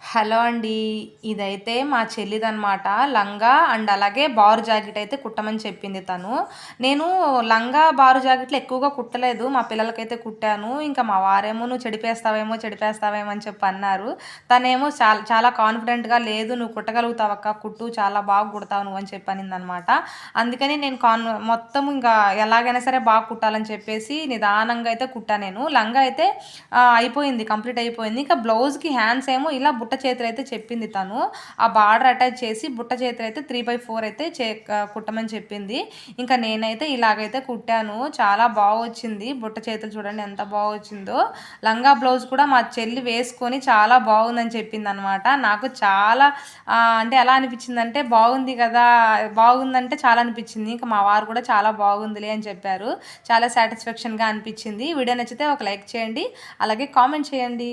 Hello అండి. ఇదైతే మా చెల్లిదనమాట. లంగా అండ్ అలాగే బారు జాకెట్ అయితే కుట్టమని చెప్పింది తను. నేను లంగా, బారు జాకెట్లు ఎక్కువగా కుట్టలేదు. మా పిల్లలకైతే కుట్టాను. ఇంకా మా వారేమో "నువ్వు చెడిపేస్తావేమో, చెడిపేస్తావేమో" అని చెప్పి అన్నారు. తనేమో చాలా కాన్ఫిడెంట్‌గా "లేదు నువ్వు కుట్టగలుగుతావక్క, కుట్టు చాలా బాగా కుడతావు నువ్వు" అని చెప్పి అనిందనమాట. అందుకని నేను మొత్తం ఇంకా ఎలాగైనా సరే బాగా కుట్టాలని చెప్పేసి నిదానంగా అయితే కుట్టా నేను. లంగా అయితే అయిపోయింది. కంప్లీట్ అయిపోయింది. ఇంకా బ్లౌజ్‌కి హ్యాండ్స్ ఏమో ఇలా బుట్ట చేతులైతే చెప్పింది తను. ఆ బార్డర్ అటాచ్ చేసి బుట్ట చేతులైతే 3/4 అయితే కుట్టమని చెప్పింది. ఇంకా నేనైతే ఇలాగైతే కుట్టాను. చాలా బాగొచ్చింది. బుట్ట చేతులు చూడండి ఎంత బాగొచ్చిందో. లంగా బ్లౌజ్ కూడా మా చెల్లి వేసుకొని చాలా బాగుందని చెప్పిందనమాట. నాకు చాలా అంటే ఎలా అనిపించిందంటే బాగుంది గదా! బాగుందంటే చాలా అనిపించింది. ఇంకా మా వారు కూడా చాలా బాగుందిలే అని చెప్పారు. చాలా సాటిస్ఫాక్షన్‌గా అనిపించింది. వీడియో నచ్చితే ఒక లైక్ చేయండి. అలాగే కామెంట్ చేయండి.